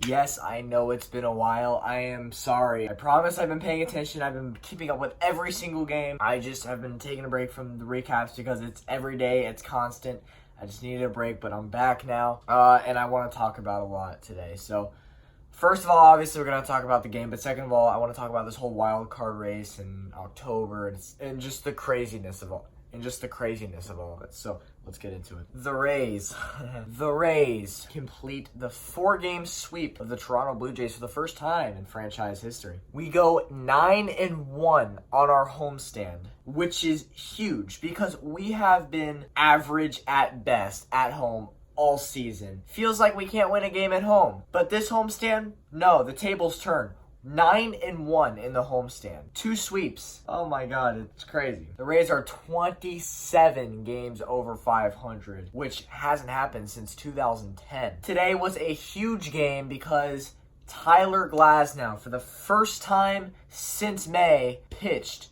Yes, I know it's been a while. I am sorry. I promise I've been paying attention. I've been keeping up with every single game. I just have been taking a break from the recaps because it's every day. It's constant. I just needed a break, but I'm back now. And I want to talk about a lot today. So, first of all, obviously, we're going to talk about the game. But second of all, I want to talk about this whole wild card race in October and just the craziness of all. of it. So let's get into it. The Rays. The Rays complete the 4-game sweep of the Toronto Blue Jays for the first time in franchise history. We go 9-1 on our homestand, which is huge because we have been average at best at home all season. Feels like we can't win a game at home. But this homestand, no, the tables turn. 9-1 in the homestand. 2 sweeps. Oh my god, it's crazy. The Rays are 27 games over 500, which hasn't happened since 2010. Today was a huge game because Tyler Glasnow, for the first time since May, pitched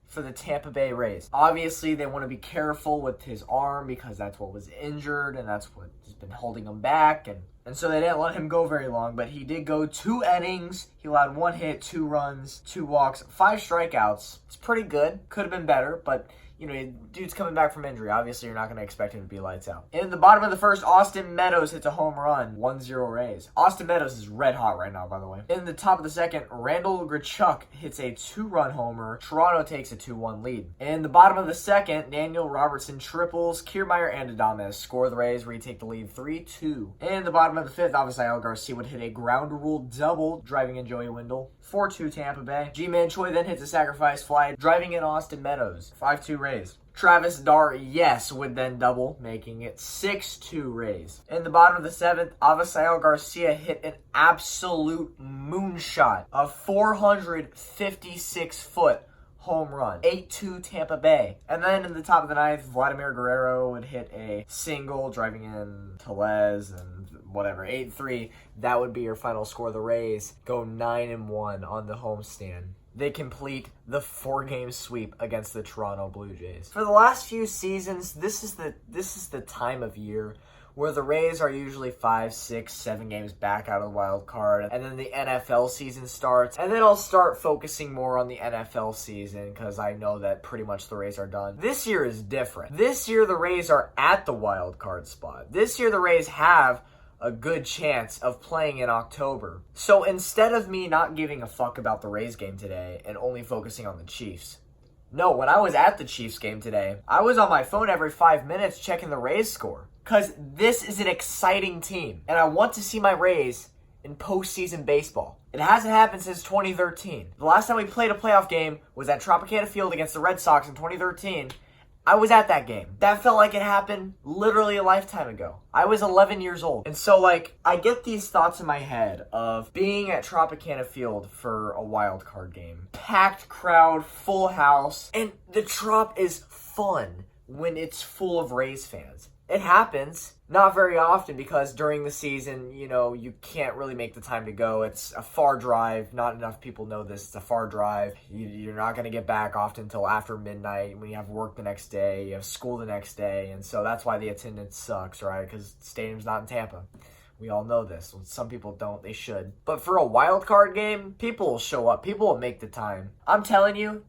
for the Tampa Bay Rays. Obviously, they want to be careful with his arm because that's what was injured and that's what has been holding him back. And so they didn't let him go very long, but he did go 2 innings. He allowed 1 hit, 2 runs, 2 walks, 5 strikeouts. It's pretty good. Could have been better, but you know, dude's coming back from injury. Obviously, you're not going to expect him to be lights out. In the bottom of the first, Austin Meadows hits a home run. 1-0 Rays. Austin Meadows is red hot right now, by the way. In the top of the second, Randall Grichuk hits a 2-run homer. Toronto takes a 2-1 lead. In the bottom of the second, Daniel Robertson triples. Kiermaier and Adames score the Rays, retake the lead 3-2. In the bottom of the fifth, Avisail Garcia would hit a ground rule double, driving in Joey Wendell. 4-2 Tampa Bay. G-Man Choi then hits a sacrifice fly, driving in Austin Meadows. 5-2 Rays. Travis Yes would then double, making it 6-2 Rays. In the bottom of the seventh, Avisail Garcia hit an absolute moonshot, a 456-foot home run. 8-2 Tampa Bay. And then in the top of the ninth, Vladimir Guerrero would hit a single, driving in Tellez and whatever, 8-3. That would be your final score. The Rays go 9-1 on the homestand. They complete the 4-game sweep against the Toronto Blue Jays. For the last few seasons, this is the time of year where the Rays are usually 5, 6, 7 games back out of the wild card, and then the NFL season starts, and then I'll start focusing more on the NFL season because I know that pretty much the Rays are done. This year is different. This year the Rays are at the wild card spot. This year the Rays have a good chance of playing in October. So instead of me not giving a fuck about the Rays game today and only focusing on the Chiefs, no, when I was at the Chiefs game today, I was on my phone every 5 minutes checking the Rays score. Because this is an exciting team. And I want to see my Rays in postseason baseball. It hasn't happened since 2013. The last time we played a playoff game was at Tropicana Field against the Red Sox in 2013. I was at that game. That felt like it happened literally a lifetime ago. I was 11 years old. And so, I get these thoughts in my head of being at Tropicana Field for a wild card game. Packed crowd, full house, and the Trop is fun when it's full of Rays fans. It happens. Not very often because during the season, you can't really make the time to go. It's a far drive. Not enough people know this. It's a far drive. You're not going to get back often until after midnight when you have work the next day, you have school the next day. And so that's why the attendance sucks, right? Because the stadium's not in Tampa. We all know this. Some people don't. They should. But for a wild card game, people will show up. People will make the time. I'm telling you,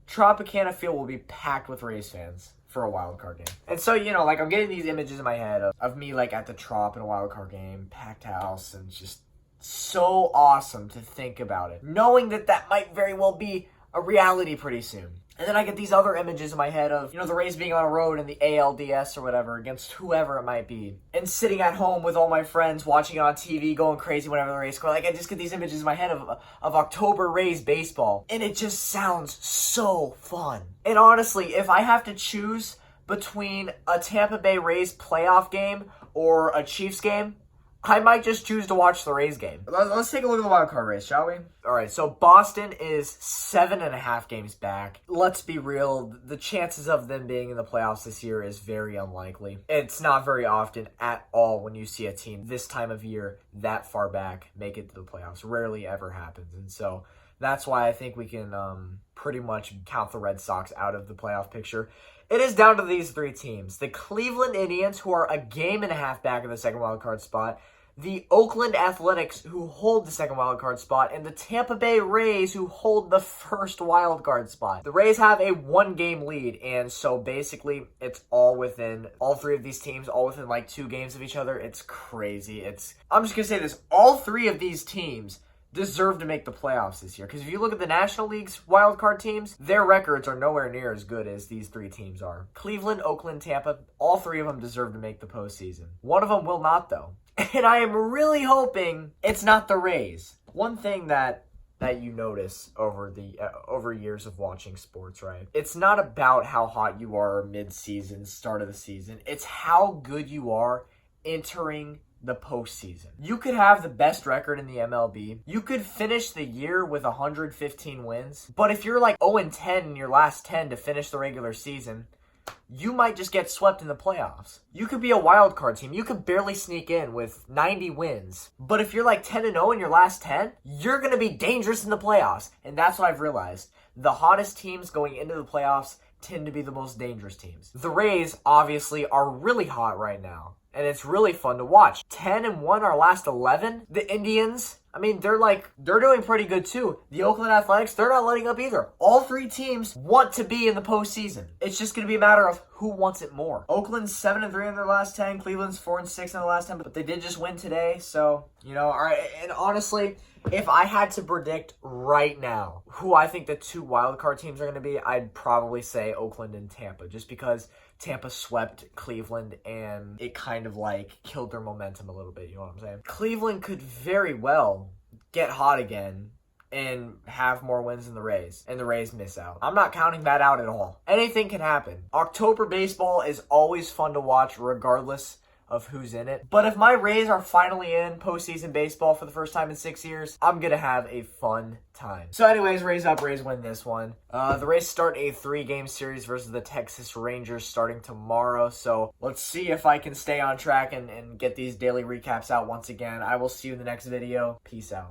Tropicana Field will be packed with Rays fans for a wild card game. And so, I'm getting these images in my head of me, at the Trop in a wild card game, packed house, and it's just so awesome to think about it. Knowing that might very well be a reality pretty soon. And then I get these other images in my head of, the Rays being on a road in the ALDS or whatever against whoever it might be. And sitting at home with all my friends, watching it on TV, going crazy whenever the Rays score. I just get these images in my head of October Rays baseball. And it just sounds so fun. And honestly, if I have to choose between a Tampa Bay Rays playoff game or a Chiefs game, I might just choose to watch the Rays game. Let's take a look at the wild card race, shall we? All right, so Boston is 7.5 games back. Let's be real. The chances of them being in the playoffs this year is very unlikely. It's not very often at all when you see a team this time of year that far back make it to the playoffs. Rarely ever happens. And so that's why I think we can pretty much count the Red Sox out of the playoff picture. It is down to these 3 teams. The Cleveland Indians, who are a game and a half back in the second wild card spot. the Oakland Athletics, who hold the second wildcard spot, and the Tampa Bay Rays, who hold the first wildcard spot. The Rays have a 1-game lead, and so basically it's all within, all three of these teams, all within like 2 games of each other. It's crazy. I'm just going to say this, all 3 of these teams deserve to make the playoffs this year. Because if you look at the National League's wildcard teams, their records are nowhere near as good as these 3 teams are. Cleveland, Oakland, Tampa, all 3 of them deserve to make the postseason. One of them will not, though. And I am really hoping it's not the Rays. One thing that you notice over years of watching sports, right? It's not about how hot you are mid-season, start of the season. It's how good you are entering the postseason. You could have the best record in the MLB. You could finish the year with 115 wins. But if you're like 0-10 in your last 10 to finish the regular season, you might just get swept in the playoffs. You could be a wild card team. You could barely sneak in with 90 wins. But if you're like 10-0 in your last 10, you're going to be dangerous in the playoffs. And that's what I've realized. The hottest teams going into the playoffs tend to be the most dangerous teams. The Rays, obviously, are really hot right now. And it's really fun to watch. 10-1 our last 11. The Indians, I mean, they're doing pretty good too. The Oakland Athletics, they're not letting up either. All 3 teams want to be in the postseason. It's just going to be a matter of who wants it more. Oakland's 7-3 in their last 10. Cleveland's 4-6 in the last 10. But they did just win today. So, all right. And honestly, if I had to predict right now who I think the 2 wildcard teams are going to be, I'd probably say Oakland and Tampa. Just because Tampa swept Cleveland and it kind of killed their momentum a little bit, you know what I'm saying? Cleveland could very well get hot again and have more wins than the Rays, and the Rays miss out. I'm not counting that out at all. Anything can happen. October baseball is always fun to watch regardless of who's in it. But if my Rays are finally in postseason baseball for the first time in 6 years, I'm going to have a fun time. So anyways, Rays up, Rays win this one. The Rays start a 3-game series versus the Texas Rangers starting tomorrow. So let's see if I can stay on track and get these daily recaps out once again. I will see you in the next video. Peace out.